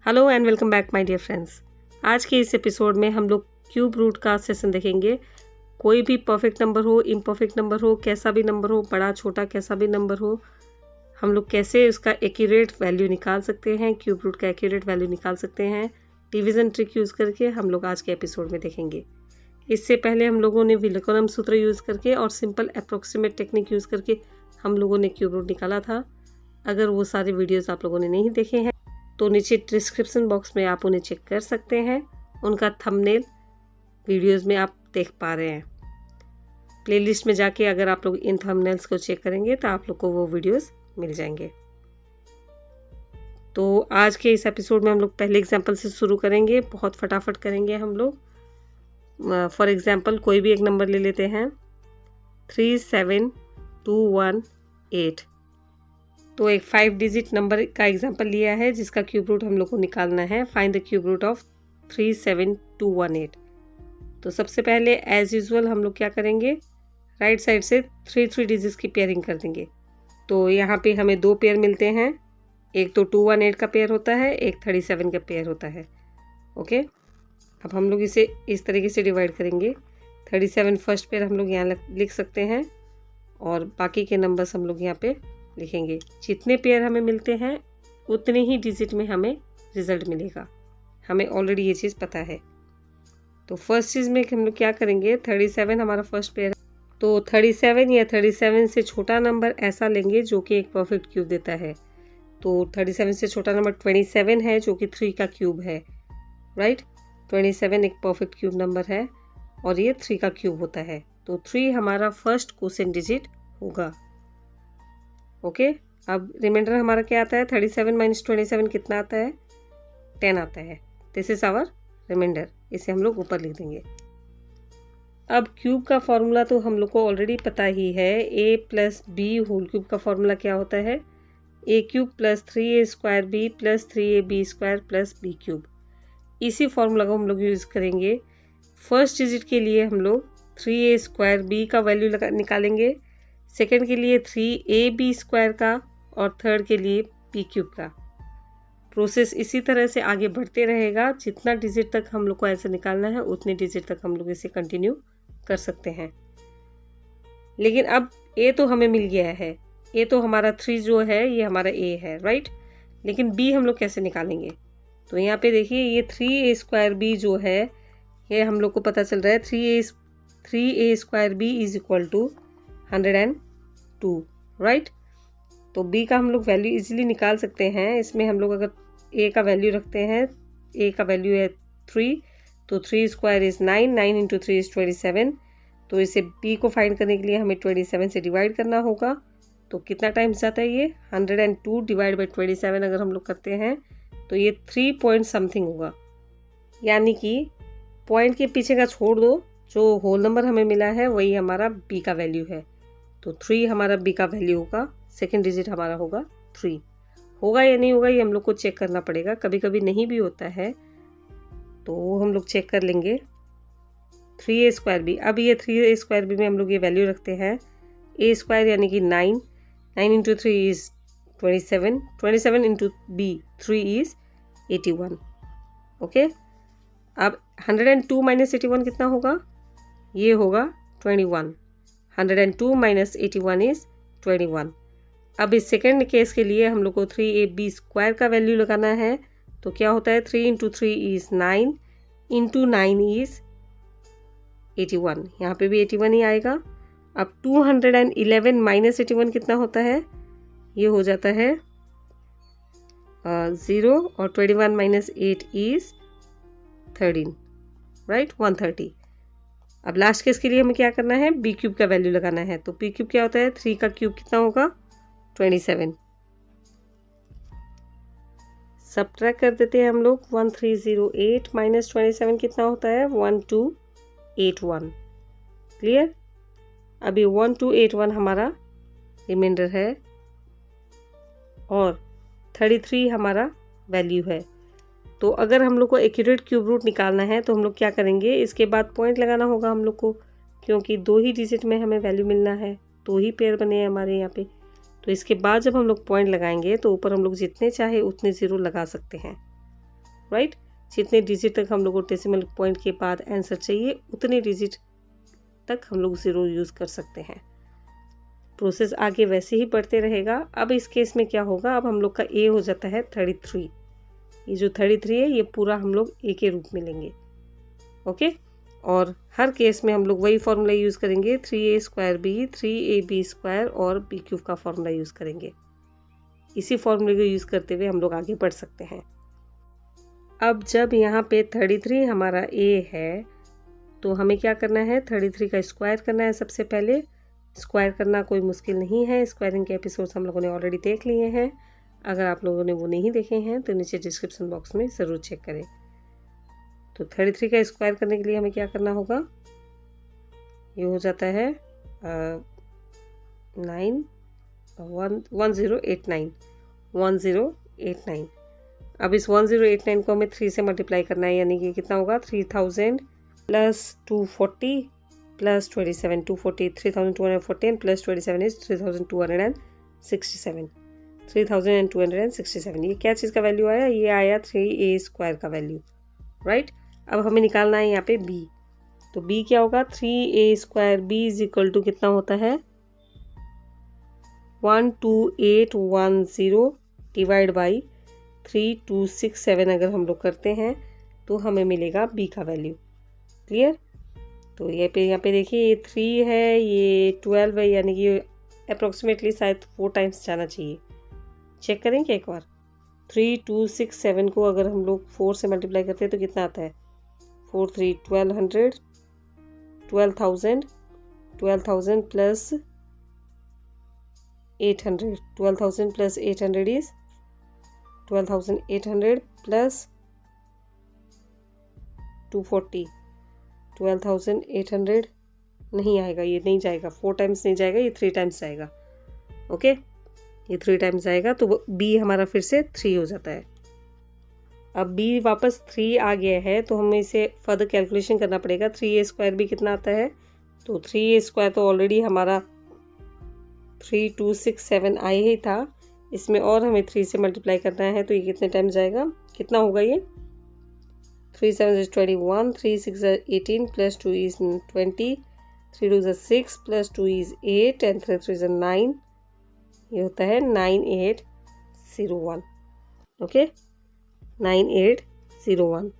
Hello and welcome back my dear friends. आज के इस एपिसोड में हम लोग क्यूब रूट का सेशन देखेंगे। कोई भी परफेक्ट नंबर हो, इम्परफेक्ट नंबर हो, कैसा भी नंबर हो, बड़ा छोटा कैसा भी नंबर हो, हम लोग कैसे उसका एक्यूरेट वैल्यू निकाल सकते हैं, क्यूब रूट का एक्यूरेट वैल्यू निकाल सकते हैं डिवीज़न ट्रिक यूज़ करके, हम लोग आज के एपिसोड में देखेंगे। इससे पहले हम लोगों ने विलोकरम सूत्र यूज़ करके और सिंपल अप्रोक्सीमेट टेक्निक यूज़ करके हम लोगों ने क्यूब रूट निकाला था। अगर वो सारे वीडियोज़ आप लोगों ने नहीं देखे हैं तो नीचे डिस्क्रिप्शन बॉक्स में आप उन्हें चेक कर सकते हैं। उनका थंबनेल वीडियोस में आप देख पा रहे हैं। प्लेलिस्ट में जाके अगर आप लोग इन थंबनेल्स को चेक करेंगे तो आप लोग को वो वीडियोस मिल जाएंगे। तो आज के इस एपिसोड में हम लोग पहले एग्जांपल से शुरू करेंगे, बहुत फटाफट करेंगे हम लोग। फॉर एग्जांपल कोई भी एक नंबर ले लेते हैं 37218। तो एक 5 डिजिट नंबर का एग्जांपल लिया है जिसका क्यूब रूट हम लोग को निकालना है। Find the cube root of 37218। तो सबसे पहले एज यूजुअल हम लोग क्या करेंगे, राइट साइड से 3 डिजिट्स की पेयरिंग कर देंगे। तो यहाँ पे हमें दो पेयर मिलते हैं, एक तो 218 का पेयर होता है, एक 37 का पेयर होता है। ओके, अब हम लोग इसे इस तरीके से डिवाइड करेंगे। 37 फर्स्ट पेयर हम लोग यहाँ लिख सकते हैं और बाकी के नंबर्स हम लोग यहाँ पे लिखेंगे। जितने पेयर हमें मिलते हैं उतने ही डिजिट में हमें रिजल्ट मिलेगा, हमें ऑलरेडी ये चीज़ पता है। तो फर्स्ट चीज़ में हम लोग क्या करेंगे, 37 हमारा फर्स्ट पेयर है, तो 37 या 37 से छोटा नंबर ऐसा लेंगे जो कि एक परफेक्ट क्यूब देता है। तो 37 से छोटा नंबर 27 है जो कि 3 का क्यूब है, राइट। 27 एक परफेक्ट क्यूब नंबर है और ये 3 का क्यूब होता है। तो 3 हमारा फर्स्ट क्वोशिएंट डिजिट होगा। ओके, अब रिमाइंडर हमारा क्या आता है, 37 माइनस 27 कितना आता है, 10 आता है। दिस इज आवर रिमाइंडर, इसे हम लोग ऊपर लिख देंगे। अब क्यूब का फॉर्मूला तो हम लोग को ऑलरेडी पता ही है, a plus b whole cube का फॉर्मूला क्या होता है, a cube plus 3a square b plus 3ab square plus b cube. इसी फॉर्मूला को हम लोग यूज़ करेंगे। फर्स्ट डिजिट के लिए हम लोग 3a स्क्वायर बी का वैल्यू निकालेंगे, सेकेंड के लिए 3ab स्क्वायर का और थर्ड के लिए b क्यूब का। प्रोसेस इसी तरह से आगे बढ़ते रहेगा। जितना डिजिट तक हम लोग को ऐसे निकालना है उतने डिजिट तक हम लोग इसे कंटिन्यू कर सकते हैं। लेकिन अब a तो हमें मिल गया है, a तो हमारा 3 जो है ये हमारा a है, राइट। लेकिन b हम लोग कैसे निकालेंगे, तो यहाँ पे देखिए ये 3a स्क्वायर b जो है ये हम लोग को पता चल रहा है 3a square b is equal to 102, right. तो b का हम लोग वैल्यू इजीली निकाल सकते हैं। इसमें हम लोग अगर a का वैल्यू रखते हैं, a का वैल्यू है 3, तो 3 स्क्वायर इज़ 9, 9 इंटू 3 इज़ 27। तो इसे b को फाइंड करने के लिए हमें 27 से डिवाइड करना होगा। तो कितना टाइम्स जाता है ये, 102 डिवाइड बाई 27 अगर हम लोग करते हैं तो ये 3 पॉइंट समथिंग होगा। यानी कि पॉइंट के पीछे का छोड़ दो, जो होल नंबर हमें मिला है वही हमारा b का वैल्यू है। तो 3 हमारा b का वैल्यू होगा, सेकेंड डिजिट हमारा होगा 3। होगा या नहीं होगा ये हम लोग को चेक करना पड़ेगा, कभी कभी नहीं भी होता है तो वो हम लोग चेक कर लेंगे। 3a स्क्वायर बी, अब ये 3a स्क्वायर बी में हम लोग ये वैल्यू रखते हैं, a स्क्वायर यानी कि 9, 9 into 3 is 27, 27 into b 3 is 81। Okay, अब 102 माइनस 81 कितना होगा, ये होगा 21। 102 माइनस 81 इज़ 21। अब इस सेकेंड केस के लिए हम लोग को 3ab स्क्वायर का वैल्यू लगाना है। तो क्या होता है, 3 इंटू 3 इज़ 9, इंटू 9 इज़ 81, यहाँ पे भी 81 ही आएगा। अब 211 माइनस 81 कितना होता है, ये हो जाता है 0, और 21 माइनस 8 इज़ 13, राइट, 130। अब लास्ट केस के लिए हमें क्या करना है, b क्यूब का वैल्यू लगाना है। तो b क्यूब क्या होता है, 3 का क्यूब कितना होगा, 27। सब्ट्रैक्ट कर देते हैं हम लोग, 1308 माइनस 27 कितना होता है, 1281। क्लियर। अभी 1281 हमारा रिमाइंडर है और 33 हमारा वैल्यू है। तो अगर हम लोग को एक्यूरेट क्यूब रूट निकालना है तो हम लोग क्या करेंगे, इसके बाद पॉइंट लगाना होगा हम लोग को, क्योंकि 2 ही डिजिट में हमें वैल्यू मिलना है, 2 ही पेयर बने हैं हमारे यहाँ पे। तो इसके बाद जब हम लोग पॉइंट लगाएंगे तो ऊपर हम लोग जितने चाहे उतने ज़ीरो लगा सकते हैं। राइट। जितने डिजिट तक हम लोग को डेसिमल पॉइंट के बाद आंसर चाहिए उतने डिजिट तक हम लोग ज़ीरो यूज़ कर सकते हैं। प्रोसेस आगे वैसे ही बढ़ते रहेगा। अब इस केस में क्या होगा, अब हम लोग का ए हो जाता है 33। ये जो 33 है ये पूरा हम लोग ए के रूप में लेंगे, ओके। और हर केस में हम लोग वही फॉर्मूला यूज़ करेंगे, 3a² b 3ab² और b³ का फॉर्मूला यूज़ करेंगे। इसी फॉर्मूले को यूज़ करते हुए हम लोग आगे बढ़ सकते हैं। अब जब यहाँ पे 33 हमारा ए है तो हमें क्या करना है, 33 का स्क्वायर करना है। सबसे पहले स्क्वायर करना कोई मुश्किल नहीं है, स्क्वायरिंग के एपिसोड्स हम लोगों ने ऑलरेडी देख लिए हैं। अगर आप लोगों ने वो नहीं देखे हैं तो नीचे डिस्क्रिप्शन बॉक्स में ज़रूर चेक करें। तो 33 का स्क्वायर करने के लिए हमें क्या करना होगा, ये हो जाता है 1089। अब इस 1089 को हमें 3 से मल्टीप्लाई करना है, यानी कि कितना होगा, 3000 प्लस 240 प्लस 27, 240 3240 प्लस 27 इज 3267। 3267 ये क्या चीज़ का वैल्यू आया, ये आया 3a² का वैल्यू, राइट। अब हमें निकालना है यहाँ पे b। तो b क्या होगा, 3a² b is equal to कितना होता है, 12810 डिवाइड बाई 3267 अगर हम लोग करते हैं तो हमें मिलेगा b का वैल्यू। क्लियर। तो ये पे यहाँ पे देखिए ये 3 है, ये 12 है, यानी कि अप्रोक्सीमेटली शायद 4 टाइम्स जाना चाहिए। चेक करेंगे एक बार। 3267 को अगर हम लोग 4 से मल्टीप्लाई करते हैं तो कितना आता है, 4 3 1200 12,000 प्लस 800, 12,000 प्लस 800 इज 12,800 प्लस 240, 12,800 नहीं आएगा, ये नहीं जाएगा, 4 टाइम्स नहीं जाएगा, ये 3 टाइम्स जाएगा, ओके। ये 3 टाइम्स जाएगा तो b हमारा फिर से 3 हो जाता है। अब b वापस 3 आ गया है तो हमें इसे फर्दर कैलकुलेशन करना पड़ेगा। 3a² भी कितना आता है, तो 3a² तो ऑलरेडी हमारा 3267 आए ही था, इसमें और हमें 3 से मल्टीप्लाई करना है तो ये कितने टाइम जाएगा, कितना होगा ये, 3 7 is 21, 3 6 is 18 plus 2 is 20, 3 2 is 6 plus 2 is 8 and 3 3 is 9। ये होता है 9801, ओके, 9801।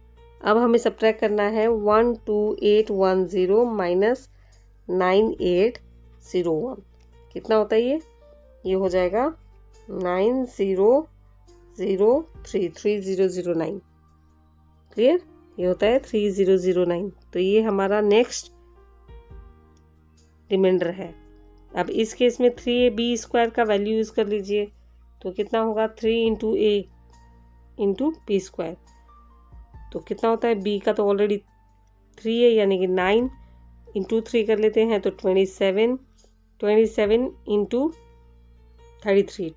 अब हमें सब्ट्रैक्ट करना है 12810 माइनस 9801, कितना होता है ये हो जाएगा 3009। क्लियर, ये होता है 3009। तो ये हमारा नेक्स्ट रिमाइंडर है। अब इस केस में 3ab² का वैल्यू यूज़ कर लीजिए तो कितना होगा, 3 × a × b²। तो कितना होता है, b का तो ऑलरेडी 3 है, यानी कि 9 × 3 कर लेते हैं तो 27 × 33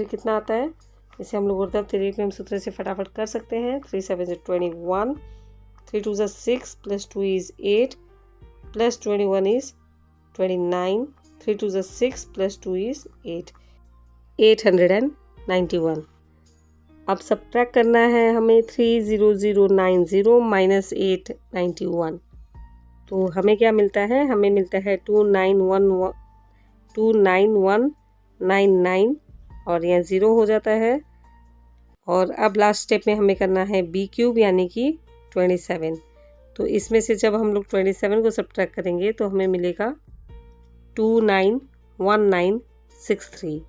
कितना आता है, इसे हम लोग उधर त्रिकोण सूत्र से फटाफट कर सकते हैं। 3 7 is 21, 3 2 is 6 plus 2 is 8 plus 21 is 29, 3 2 is 6 plus 2 is 8, 891। अब सब्ट्रैक्ट करना है हमें 30090 माइनस 891। तो हमें क्या मिलता है, हमें मिलता है 29199 और यहाँ 0 हो जाता है। और अब लास्ट स्टेप में हमें करना है b³ यानी कि 27। तो इसमें से जब हम लोग 27 को सब्ट्रैक्ट करेंगे तो हमें मिलेगा 291963।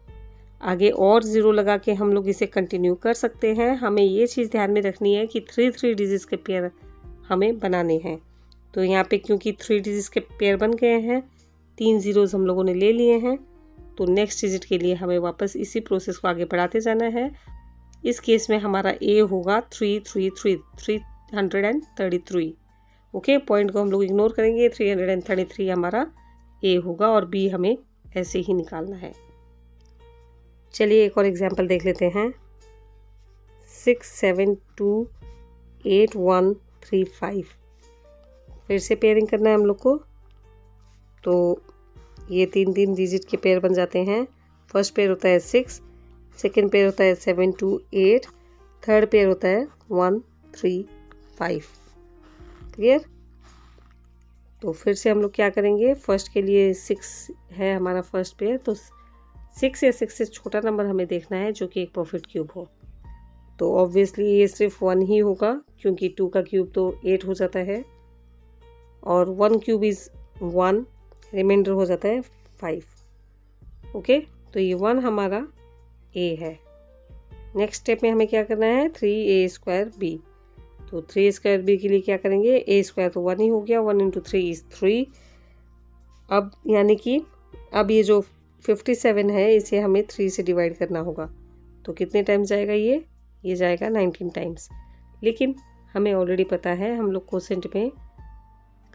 आगे और 0 लगा के हम लोग इसे कंटिन्यू कर सकते हैं। हमें ये चीज़ ध्यान में रखनी है कि 3 डिजिट्स के पेयर हमें बनाने हैं। तो यहाँ पे क्योंकि 3 डिजिट्स के पेयर बन गए हैं, 3 ज़ीरोज़ हम लोगों ने ले लिए हैं, तो नेक्स्ट डिजिट के लिए हमें वापस इसी प्रोसेस को आगे बढ़ाते जाना है। इस केस में हमारा ए होगा 333 ओके। पॉइंट को हम लोग इग्नोर करेंगे, 333 हमारा ए होगा और बी हमें ऐसे ही निकालना है। चलिए एक और एग्जांपल देख लेते हैं। 6728135 फिर से पेयरिंग करना है हम लोग को। तो ये 3 डिजिट के पेयर बन जाते हैं। फर्स्ट पेयर होता है 6, सेकेंड पेयर होता है 7 2 8, थर्ड पेयर होता है 1 3 5। क्लियर? तो फिर से हम लोग क्या करेंगे, फर्स्ट के लिए 6 है हमारा फर्स्ट पेयर, तो 6 या 6 से छोटा नंबर हमें देखना है जो कि एक परफेक्ट क्यूब हो। तो ऑब्वियसली ये सिर्फ 1 ही होगा क्योंकि 2 का क्यूब तो 8 हो जाता है और 1 क्यूब इज़ 1, रिमाइंडर हो जाता है 5। ओके, तो ये 1 हमारा ए है। नेक्स्ट स्टेप में हमें क्या करना है, 3a² b। तो 3a² b के लिए क्या करेंगे, a² तो 1 ही हो गया, 1 × 3 इज़ 3। अब यानी कि अब ये जो 57 है इसे हमें 3 से डिवाइड करना होगा। तो कितने टाइम्स जाएगा ये जाएगा 19 टाइम्स। लेकिन हमें ऑलरेडी पता है हम लोग क्वोशेंट में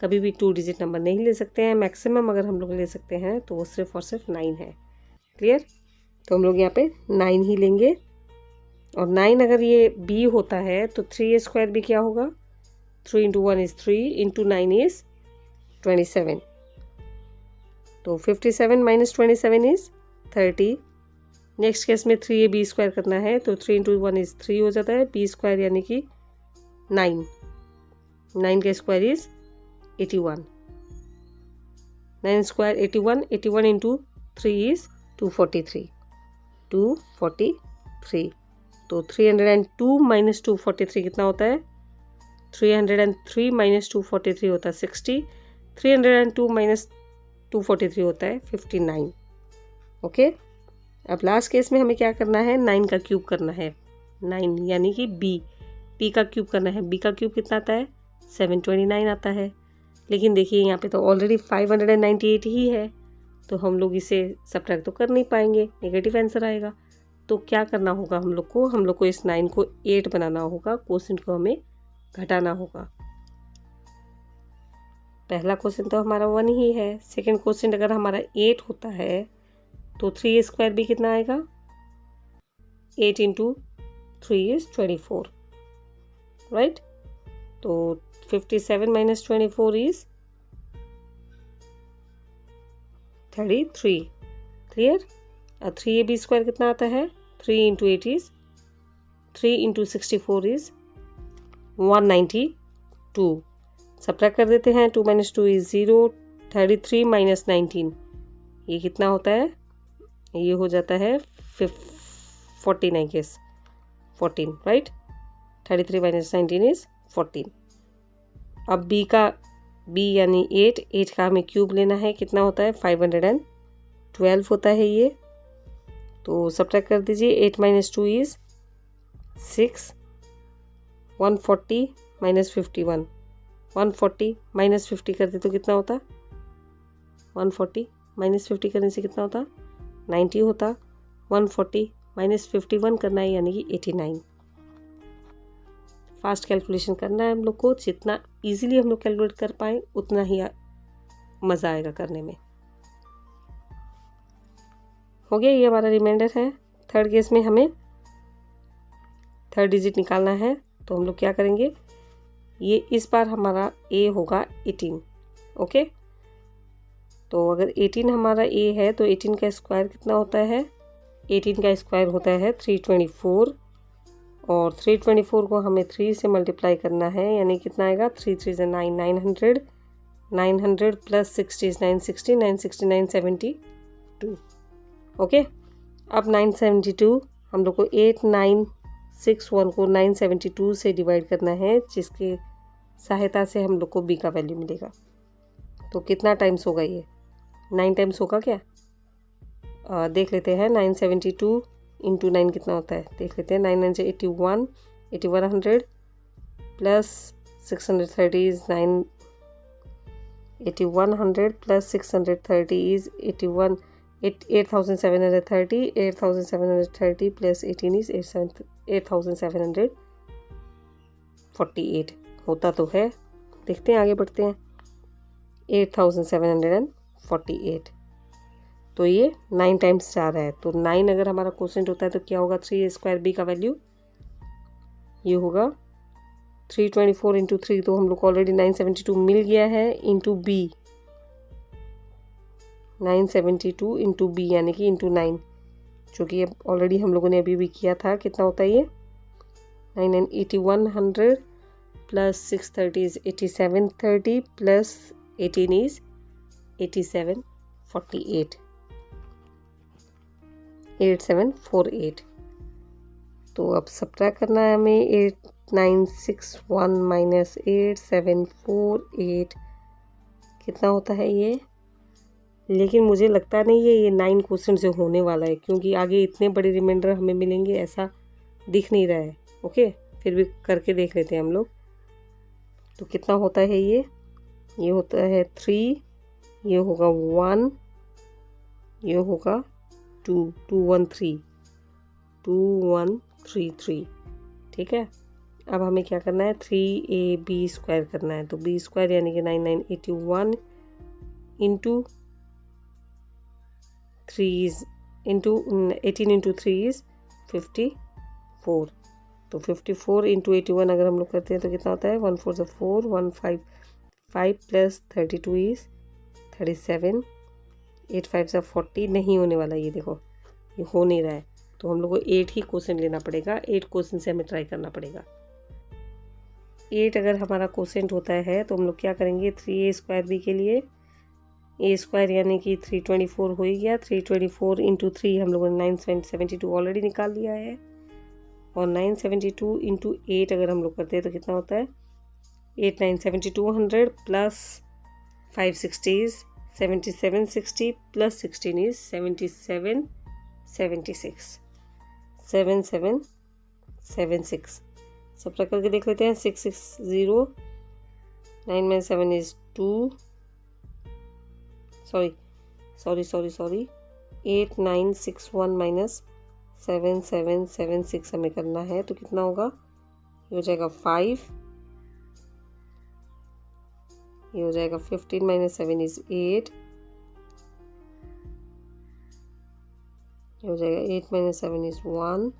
कभी भी 2 डिजिट नंबर नहीं ले सकते हैं। मैक्सिमम अगर हम लोग ले सकते हैं तो वो सिर्फ और सिर्फ 9 है। क्लियर? तो हम लोग यहाँ पे 9 ही लेंगे। और 9 अगर ये b होता है तो 3a² b क्या होगा, 3 × 1 इज़ 3, × 9 इज़ 27। तो 57 - 27 इज़ 30। नेक्स्ट केस में 3ab² करना है तो 3 × 1 इज़ 3 हो जाता है, b² यानी कि 9, 9 का स्क्वायर इज़ 81, 9 स्क्वायर 81, 81 × 3 इज़ 243, 243। तो 302 - 243 कितना होता है, 303 - 243 होता है 60, 302 - 243 होता है 59। ओके, अब लास्ट केस में हमें क्या करना है, 9 का क्यूब करना है, 9 यानी कि b का क्यूब करना है। b का क्यूब कितना आता है, 729 आता है। लेकिन देखिए यहाँ पे तो ऑलरेडी 598 ही है, तो हम लोग इसे सब्ट्रैक्ट तो कर नहीं पाएंगे, नेगेटिव आंसर आएगा। तो क्या करना होगा हम लोग को इस 9 को 8 बनाना होगा, क्वोशेंट को हमें घटाना होगा। पहला क्वोशेंट तो हमारा 1 ही है। सेकंड क्वोशेंट अगर हमारा 8 होता है तो 3a² b कितना आएगा, 8 × 3 इज़ 24, राइट? तो 57 - 24 इज़ 33। क्लियर? 3ab² कितना आता है, 3 × 8 इज़ 3 × 64 इज़ 192। सब्ट्रैक्ट कर देते हैं, 2 - 2 इज़ 0, 33 - 19 ये कितना होता है, ये हो जाता है 49 केस 14, राइट? 33 - 19 इज़ 14। अब b यानी 8 का हमें क्यूब लेना है, कितना होता है 512 होता है ये। तो सब्ट्रैक्ट कर दीजिए, 8 - 2 इज़ 6, 140 - 51, 140 - 50 कर दे तो कितना होता, 140 - 50 करने से कितना होता, 90 होता। 140 - 51 करना है यानी कि 89। फास्ट कैलकुलेशन करना है हम लोग को, जितना इजीली हम लोग कैलकुलेट कर पाए उतना ही मज़ा आएगा करने में। हो गया, ये हमारा रिमाइंडर है। थर्ड केस में हमें थर्ड डिजिट निकालना है, तो हम लोग क्या करेंगे, ये इस बार हमारा a होगा 18। ओके, तो अगर 18 हमारा a है तो 18 का स्क्वायर कितना होता है, 18 का स्क्वायर होता है 324, और 324 को हमें 3 से मल्टीप्लाई करना है, यानी कितना आएगा, 3 3 से 9, 900, 900 + 60 960, 960 972। ओके, अब 972 हम लोग को 8961 को 972 से डिवाइड करना है, जिसके सहायता से हम लोग को b का वैल्यू मिलेगा। तो कितना टाइम्स होगा, ये 9 टाइम्स होगा क्या, देख लेते हैं। 972 × 9 कितना होता है, देख लेते हैं। 9 9 से 81, 8100 + 630 इज़ 9, 8100 + 630 इज़ 81, 8730, 8730 + 18 इज़ 8748 होता तो है। देखते हैं, आगे बढ़ते हैं। 8748, तो ये 9 टाइम्स जा रहा है। तो 9 अगर हमारा क्वोशेंट होता है तो क्या होगा, 3a² b का वैल्यू ये होगा 324 × 3, तो हम लोग को ऑलरेडी 972 मिल गया है, इंटू b 972 × b यानी कि इंटू 9, जो कि अब ऑलरेडी हम लोगों ने अभी भी किया था। कितना होता है ये? 9 and 8100 plus 630 is 8730 plus 18 is 8748 8748। तो अब सब्ट्रैक्ट करना है हमें। 8961 माइनस 8748 कितना होता है ये? लेकिन मुझे लगता नहीं है ये 9 क्वेश्चन से होने वाला है, क्योंकि आगे इतने बड़े रिमाइंडर हमें मिलेंगे ऐसा दिख नहीं रहा है। ओके, फिर भी करके देख लेते हैं हम लोग। तो कितना होता है ये? ये होता है 3, ये होगा 1, ये होगा 2, 213 2133। ठीक है, अब हमें क्या करना है? 3ab स्क्वायर करना है। तो b स्क्वायर यानी कि 9981 इंटू 3 इंटू 18 इंटू 3 इज़ 54। तो 54 इंटू 81 अगर हम लोग करते हैं तो कितना होता है? 1 4 से 4, 155 प्लस 32 इज़ 37, 8 5 से 40। नहीं होने वाला ये, देखो ये हो नहीं रहा है। तो हम लोग को 8 ही क्वेश्चन लेना पड़ेगा। 8 क्वेश्चन से हमें ट्राई करना पड़ेगा। 8 अगर हमारा क्वेश्चन होता है तो हम लोग क्या करेंगे? 3a स्क्वायर b के लिए a स्क्वायर यानी कि 324 हो ही गया। 324 इंटू 3 हम लोगों ने 972 ऑलरेडी निकाल लिया है। और 972 इंटू 8 अगर हम लोग करते हैं तो कितना होता है? 8 9 7200 प्लस 560 इज 7760 प्लस 16 इज 7776 7776। सब ट्राई करके देख लेते हैं। 660 9 में 7 इज 2, सॉरी 8961 माइनस 7776 हमें करना है। तो कितना होगा? ये हो जाएगा 5, ये हो जाएगा 15 माइनस 7 इज 8, ये हो जाएगा 8 माइनस 7 इज 1,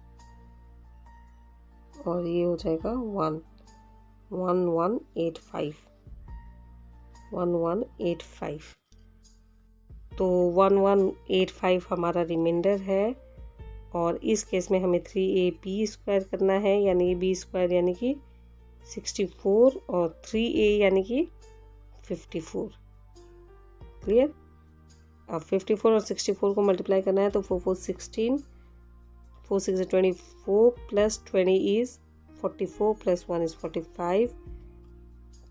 और ये हो जाएगा 1185। तो 1185 हमारा रिमाइंडर है। और इस केस में हमें 3ab स्क्वायर करना है, यानी b स्क्वायर यानी कि 64 और 3a यानी कि 54। क्लियर? अब 54 और 64 को मल्टीप्लाई करना है तो 4 4 16, 4 6 is 24 plus 20 is 44 plus 1 is 45,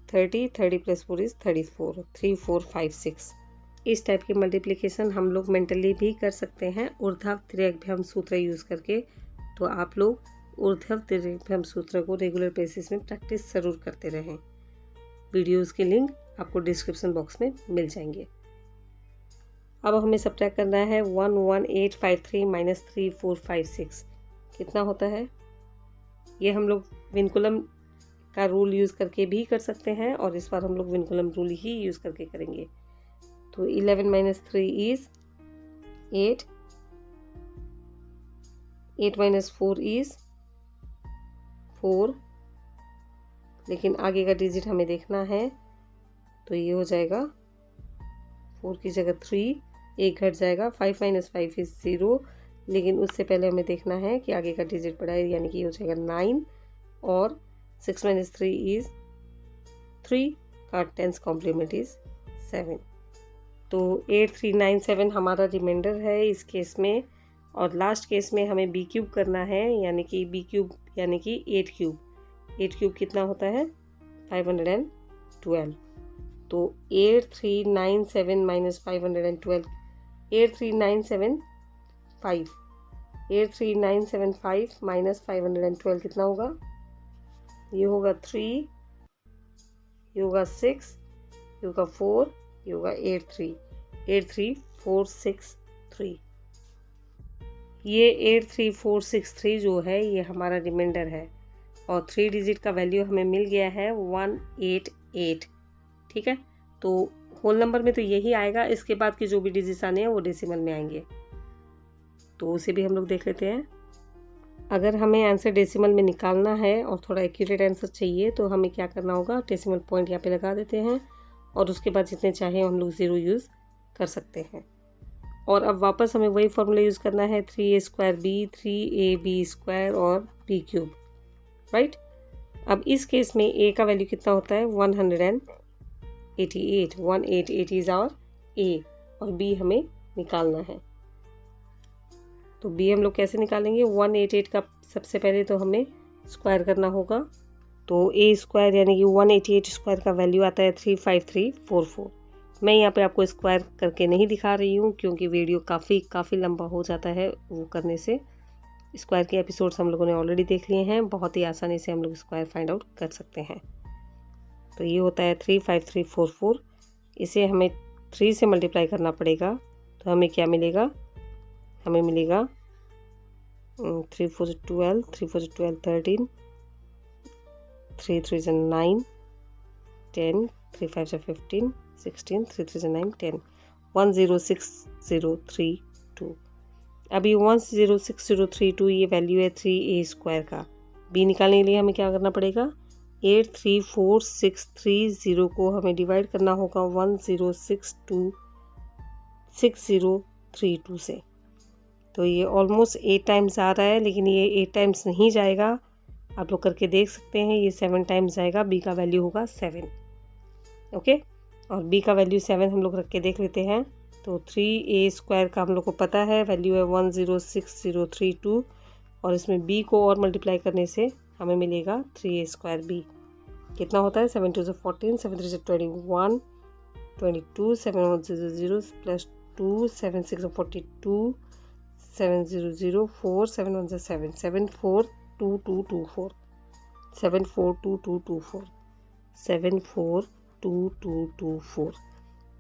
30 plus 4 is 34, 3456। इस टाइप की मल्टीप्लिकेशन हम लोग मेंटली भी कर सकते हैं ऊर्ध्व त्रिभ्यम सूत्र यूज़ करके। तो आप लोग ऊर्ध्व त्रिभ्यम सूत्र को रेगुलर बेसिस में प्रैक्टिस ज़रूर करते रहें। वीडियोस के लिंक आपको डिस्क्रिप्शन बॉक्स में मिल जाएंगे। अब हमें सब्ट्रैक्ट करना है 11853 माइनस 3456। कितना होता है? ये हम लोग विनकुलम का रूल यूज़ करके भी कर सकते हैं, और इस बार हम लोग विनकुलम रूल ही यूज़ करके करेंगे। तो 11 माइनस 3 इज 8, 8 माइनस 4 इज 4, लेकिन आगे का डिजिट हमें देखना है। तो ये हो जाएगा 4 की जगह 3, एक घट जाएगा। 5 माइनस 5 इज 0, लेकिन उससे पहले हमें देखना है कि आगे का डिजिट बढ़ा है, यानी कि ये हो जाएगा 9, और 6 माइनस 3 इज 3 का 10th कॉम्प्लीमेंट इज 7। तो 8397 हमारा रिमाइंडर है इस केस में। और लास्ट केस में हमें b क्यूब करना है, यानी कि b क्यूब यानी कि 8 क्यूब। 8 क्यूब कितना होता है? 512। तो 8397 माइनस 512, 8397 माइनस 512 कितना होगा? ये होगा 3, ये होगा 6, ये होगा 4, ये होगा 83463। ये 83463 जो है ये हमारा रिमाइंडर है, और 3 डिजिट का वैल्यू हमें मिल गया है 188। ठीक है, तो होल नंबर में तो यही आएगा। इसके बाद के जो भी डिजिट्स आने हैं वो डेसिमल में आएंगे, तो उसे भी हम लोग देख लेते हैं। अगर हमें आंसर डेसिमल में निकालना है और थोड़ा एक्यूरेट आंसर चाहिए तो हमें क्या करना होगा? डेसिमल पॉइंट यहाँ पे लगा देते हैं, और उसके बाद जितने चाहे हम लोग ज़ीरो यूज़ कर सकते हैं। और अब वापस हमें वही फॉर्मूला यूज़ करना है, 3a² b 3ab² और b क्यूब, राइट। अब इस केस में a का वैल्यू कितना होता है 188, 188 इज आवर a और b हमें निकालना है। तो b हम लोग कैसे निकालेंगे, 188 का सबसे पहले तो हमें स्क्वायर करना होगा। तो a² यानी कि 188² का वैल्यू आता है 35344। मैं यहाँ पे आपको स्क्वायर करके नहीं दिखा रही हूँ क्योंकि वीडियो काफ़ी लंबा हो जाता है वो करने से। स्क्वायर के एपिसोड्स हम लोगों ने ऑलरेडी देख लिए हैं, बहुत ही आसानी से हम लोग स्क्वायर फाइंड आउट कर सकते हैं। तो ये होता है 35344। इसे हमें 3 से मल्टीप्लाई करना पड़ेगा, तो हमें क्या मिलेगा, हमें मिलेगा 3 4 12, 3 4 12 13, 3 3 9, 10, 3 5 15, 16, 3 3 9 10, 106032। अभी 106032 ये वैल्यू है 3a² का। b निकालने के लिए हमें क्या करना पड़ेगा, 834630 को हमें डिवाइड करना होगा 10626032 से। तो ये ऑलमोस्ट 8 टाइम्स आ रहा है, लेकिन ये 8 टाइम्स नहीं जाएगा, आप लोग करके देख सकते हैं, ये 7 टाइम्स जाएगा। b का वैल्यू होगा 7, ओके। और b का वैल्यू 7 हम लोग रख के देख लेते हैं। तो 3a² का हम लोग को पता है वैल्यू है 106032, और इसमें b को और मल्टीप्लाई करने से हमें मिलेगा 3a² b। कितना होता है, 7 2 14, 7 3 21, 22, 7 1 0 प्लस 2, 7 6 42, 7 0 0 4, 7 1 7, 742224, 742224, 742224।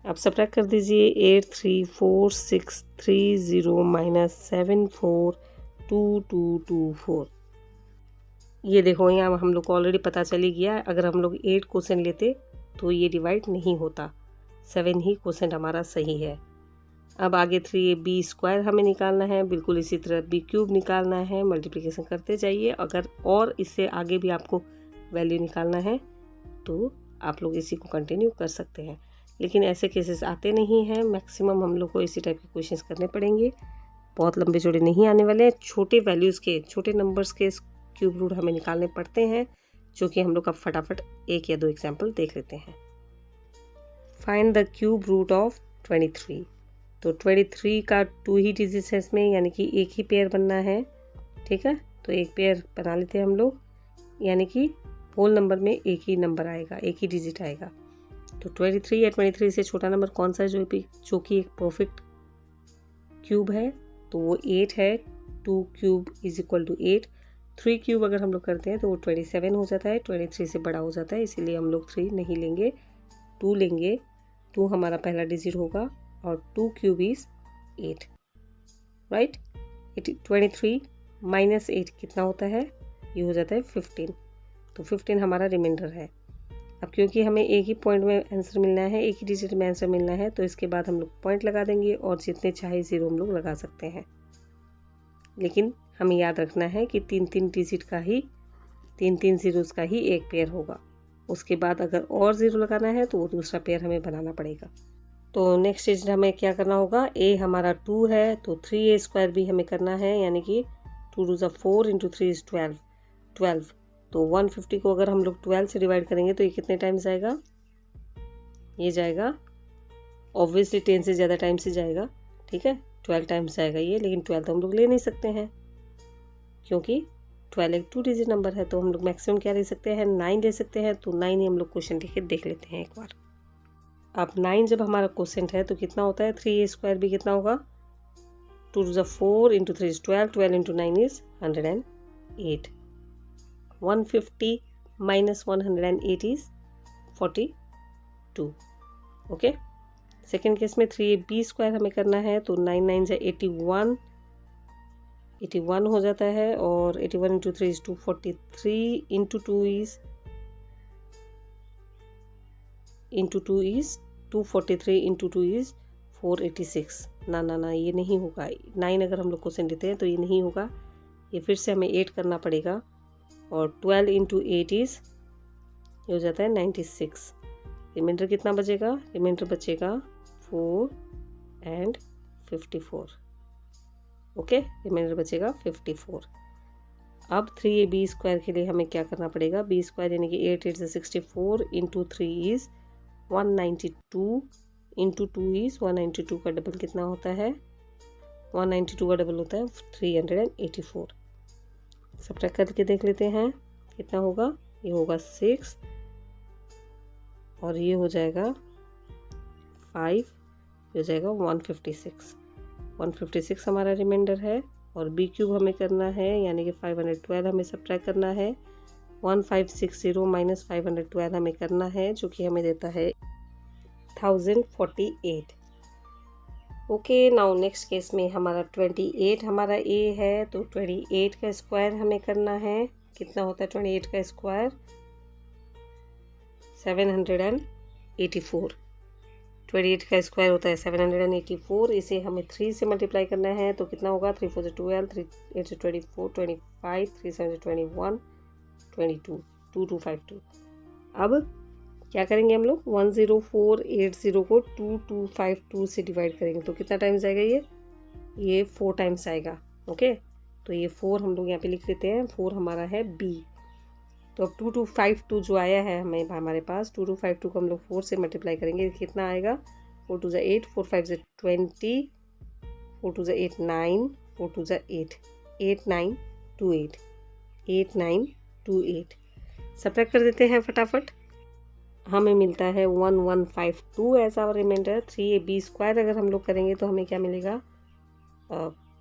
अब सब्ट्रैक्ट कर दीजिए 834630 माइनस 742224। ये देखो यहाँ हम लोग को ऑलरेडी पता चली गया, अगर हम लोग 8 क्वोशेंट लेते तो ये डिवाइड नहीं होता, 7 ही क्वोशेंट हमारा सही है। अब आगे 3ab² हमें निकालना है, बिल्कुल इसी तरह b³ निकालना है, मल्टीप्लिकेशन करते जाइए। अगर और इससे आगे भी आपको वैल्यू निकालना है तो आप लोग इसी को कंटिन्यू कर सकते हैं, लेकिन ऐसे केसेस आते नहीं हैं, मैक्सिमम हम लोग को इसी टाइप के क्वेश्चंस करने पड़ेंगे, बहुत लंबे चौड़े नहीं आने वाले हैं। छोटे वैल्यूज़ के, छोटे नंबर्स के क्यूब रूट हमें निकालने पड़ते हैं, जो कि हम लोग अब फटाफट 1 या 2 एग्जाम्पल देख लेते हैं। Find the cube root of 23। तो 23 का 2 ही डिजिट्स है इसमें, यानी कि एक ही पेयर बनना है, ठीक है। तो एक पेयर बना लेते हैं हम लोग, यानी कि होल नंबर में एक ही नंबर आएगा, एक ही डिजिट आएगा। तो 23 या 23 से छोटा नंबर कौन सा है जो कि एक परफेक्ट क्यूब है, तो वो 8 है। 2 cube is equal to 8। 3 cube अगर हम लोग करते हैं तो वो 27 हो जाता है, 23 से बड़ा हो जाता है, इसीलिए हम लोग 3 नहीं लेंगे, 2 लेंगे। 2 हमारा पहला डिजिट होगा और 2 क्यूब इज 8, राइट। 23 माइनस 8 कितना होता है, ये हो जाता है 15। तो 15 हमारा रिमाइंडर है। अब क्योंकि हमें एक ही पॉइंट में आंसर मिलना है, एक ही डिजिट में आंसर मिलना है, तो इसके बाद हम लोग पॉइंट लगा देंगे और जितने चाहे 0 हम लोग लगा सकते हैं। लेकिन हमें याद रखना है कि 3 डिजिट का ही, 3 ज़ीरोज़ का ही एक पेयर होगा। उसके बाद अगर और 0 लगाना है तो वो दूसरा पेयर हमें बनाना पड़ेगा। तो नेक्स्ट डिजिट हमें क्या करना होगा, a हमारा 2 है, तो 3a² भी हमें करना है, यानी कि 2 2 4 इंटू 3 इज 12। तो 150 को अगर हम लोग 12 से डिवाइड करेंगे तो ये कितने टाइम्स जाएगा, ये जाएगा ऑब्वियसली 10 से ज़्यादा टाइम्स ही जाएगा, ठीक है। 12 टाइम्स जाएगा ये, लेकिन 12 तो हम लोग ले नहीं सकते हैं क्योंकि 12 एक 2 डिजिट नंबर है, तो हम लोग मैक्सिमम क्या ले सकते हैं, 9 ले सकते हैं। तो 9 ही हम लोग क्वेश्चन लिख के देख लेते हैं एक बार। अब 9 जब हमारा क्वेश्चन है तो कितना होता है, 3a² भी कितना होगा, 2 2 4 into 3 is 12, 12 into 9 is 108। 150 minus 108 is 42, okay. Second case में 3ab² हमें करना है, तो 9 9 से 81 हो जाता है, और 81 into 3 is 243, into 2 is 243, into 2 is 486। ना ये नहीं होगा, 9 अगर हम लोग क्वेश्चन लेते हैं तो ये नहीं होगा, ये फिर से हमें 8 करना पड़ेगा, और 12 इंटू 8 इज, ये हो जाता है 96। रिमाइंडर कितना बचेगा, रिमाइंडर बचेगा 4 एंड 54। ओके, रिमाइंडर बचेगा 54। अब 3ab² के लिए हमें क्या करना पड़ेगा, b² यानी कि 8 8 64 इंटू 3 इज़ 192 इंटू 2 इज़ 192 का डबल कितना होता है, 192 का डबल होता है 384। सब्ट्रैक्ट करके देख लेते हैं कितना होगा, ये होगा 6 और ये हो जाएगा 5, ये हो जाएगा 156। 156 हमारा रिमाइंडर है। और b³ हमें करना है यानी कि 512 हमें सब्ट्रैक्ट करना है। 1560 माइनस 512 हमें करना है जो कि हमें देता है 1048। ओके, नाउ नेक्स्ट केस में हमारा 28 हमारा a है, तो 28 का स्क्वायर हमें करना है। कितना होता है 28 का स्क्वायर, 784। 28 का स्क्वायर होता है 784। इसे हमें 3 से मल्टीप्लाई करना है, तो कितना होगा, 3 4 12, 3 8 24, 25, 3 7 21, 22, 2252। अब क्या करेंगे हम लोग, 10480 को 2252 से डिवाइड करेंगे, तो कितना टाइम्स आएगा, ये 4 टाइम्स आएगा। ओके, तो ये 4 हम लोग यहाँ पे लिख लेते हैं, 4 हमारा है b। तो अब 2252 जो आया है हमारे पास, 2252 को हम लोग 4 से मल्टीप्लाई करेंगे, कितना आएगा, 4 2 8, 4 5 20, 4 2 8 9, 4 2 8, 8928, 8928। सब्ट्रैक्ट कर देते हैं फटाफट, हमें मिलता है 1152 ऐसा रिमाइंडर। 3ab² अगर हम लोग करेंगे तो हमें क्या मिलेगा,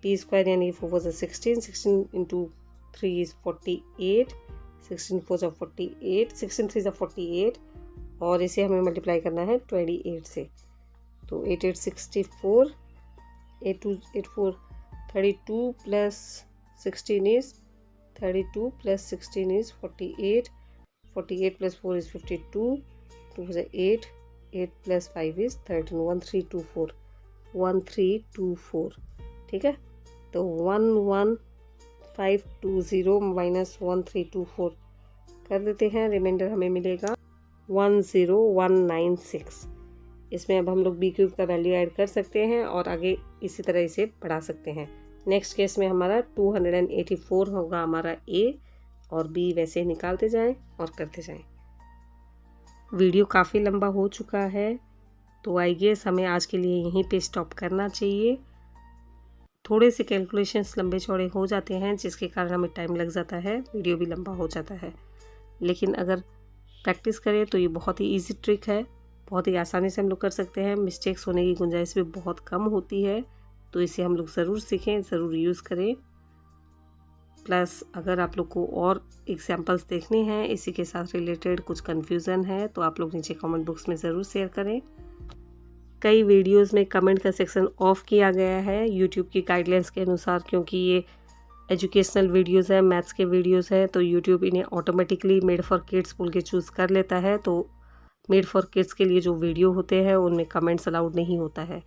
b² यानी 4 4 16, 16 इंटू 3 इज़ 48, 16 4 48, 16 3 48, और इसे हमें मल्टीप्लाई करना है 28 से, तो 8 8 64, 8 2 8 4 32 plus 16 is 32 plus 16 is 48, 48 plus 4 is 52, 2 8, 8 plus 5 is 13, 1324, 1324। ठीक है, तो 11520 माइनस 1324 कर देते हैं, रिमाइंडर हमें मिलेगा 10196। इसमें अब हम लोग b³ का वैल्यू ऐड कर सकते हैं और आगे इसी तरह इसे बढ़ा सकते हैं। नेक्स्ट केस में हमारा 284 होगा हमारा a, और b वैसे निकालते जाएं और करते जाएं। वीडियो काफ़ी लंबा हो चुका है, तो आई गेस हमें आज के लिए यहीं पे स्टॉप करना चाहिए। थोड़े से कैलकुलेशंस लंबे चौड़े हो जाते हैं जिसके कारण हमें टाइम लग जाता है, वीडियो भी लंबा हो जाता है, लेकिन अगर प्रैक्टिस करें तो ये बहुत ही इजी ट्रिक है, बहुत ही आसानी से हम लोग कर सकते हैं। मिस्टेक्स होने की गुंजाइश भी बहुत कम होती है, तो इसे हम लोग ज़रूर सीखें, ज़रूर यूज़ करें। प्लस अगर आप लोग को और एग्जाम्पल्स देखने हैं इसी के साथ रिलेटेड, कुछ कन्फ्यूज़न है, तो आप लोग नीचे कमेंट बॉक्स में ज़रूर शेयर करें। कई वीडियोस में कमेंट का सेक्शन ऑफ किया गया है यूट्यूब की गाइडलाइंस के अनुसार, क्योंकि ये एजुकेशनल वीडियोस है, मैथ्स के वीडियोस है, तो यूट्यूब इन्हें ऑटोमेटिकली मेड फॉर किड्स बोल के चूज़ कर लेता है। तो मेड फॉर किड्स के लिए जो वीडियो होते हैं उनमें कमेंट्स अलाउड नहीं होता है,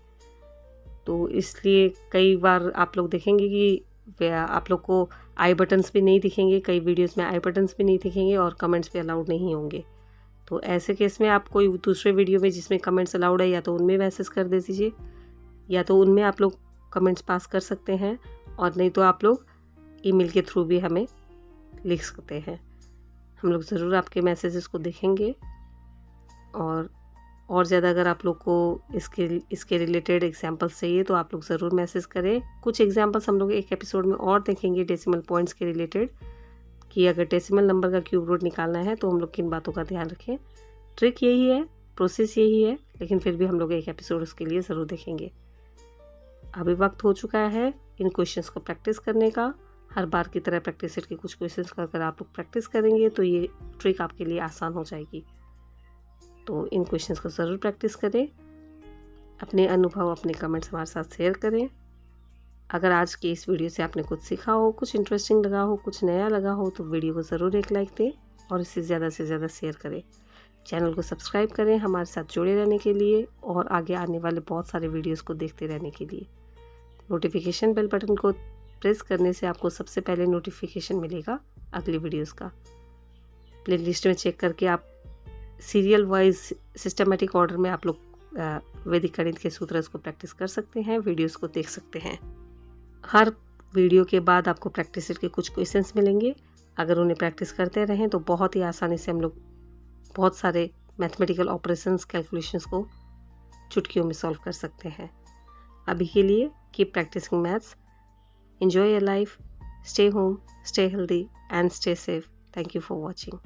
तो इसलिए कई बार आप लोग देखेंगे कि आप लोग को आई बटन्स भी नहीं दिखेंगे, कई वीडियोस में आई बटन्स भी नहीं दिखेंगे और कमेंट्स भी अलाउड नहीं होंगे। तो ऐसे केस में आप कोई दूसरे वीडियो में जिसमें कमेंट्स अलाउड है, या तो उनमें मैसेज कर दे दीजिए, या तो उनमें आप लोग कमेंट्स पास कर सकते हैं, और नहीं तो आप लोग ईमेल के थ्रू भी हमें लिख सकते हैं। हम लोग ज़रूर आपके मैसेजेस को देखेंगे, और ज़्यादा अगर आप लोग को इसके रिलेटेड एग्जांपल्स चाहिए तो आप लोग ज़रूर मैसेज करें। कुछ एग्जांपल्स हम लोग एक एपिसोड में और देखेंगे डेसिमल पॉइंट्स के रिलेटेड, कि अगर डेसिमल नंबर का क्यूब रूट निकालना है तो हम लोग किन बातों का ध्यान रखें। ट्रिक यही है, प्रोसेस यही है, लेकिन फिर भी हम लोग एक एपिसोड उसके लिए ज़रूर देखेंगे। अभी वक्त हो चुका है इन क्वेश्चंस को प्रैक्टिस करने का। हर बार की तरह प्रैक्टिस सेट के कुछ क्वेश्चंस का अगर आप लोग प्रैक्टिस करेंगे तो ये ट्रिक आपके लिए आसान हो जाएगी। तो इन क्वेश्चंस को ज़रूर प्रैक्टिस करें, अपने अनुभव अपने कमेंट्स हमारे साथ शेयर करें। अगर आज की इस वीडियो से आपने कुछ सीखा हो, कुछ इंटरेस्टिंग लगा हो, कुछ नया लगा हो, तो वीडियो को ज़रूर एक लाइक दें और इसे ज़्यादा से ज़्यादा शेयर करें। चैनल को सब्सक्राइब करें हमारे साथ जुड़े रहने के लिए और आगे आने वाले बहुत सारे वीडियोस को देखते रहने के लिए। नोटिफिकेशन बेल बटन को प्रेस करने से आपको सबसे पहले नोटिफिकेशन मिलेगा अगली वीडियोस का। प्लेलिस्ट में चेक करके आप सीरियल वाइज सिस्टमेटिक ऑर्डर में आप लोग वैदिक गणित के सूत्र को प्रैक्टिस कर सकते हैं, वीडियोस को देख सकते हैं। हर वीडियो के बाद आपको प्रैक्टिस सेट के कुछ क्वेश्चंस मिलेंगे। अगर उन्हें प्रैक्टिस करते रहें तो बहुत ही आसानी से हम लोग बहुत सारे मैथमेटिकल ऑपरेशंस, कैलकुलेशंस को चुटकियों में सॉल्व कर सकते हैं। अभी के लिए keep practising maths, enjoy your life, stay home, stay healthy and stay safe. Thank you for watching.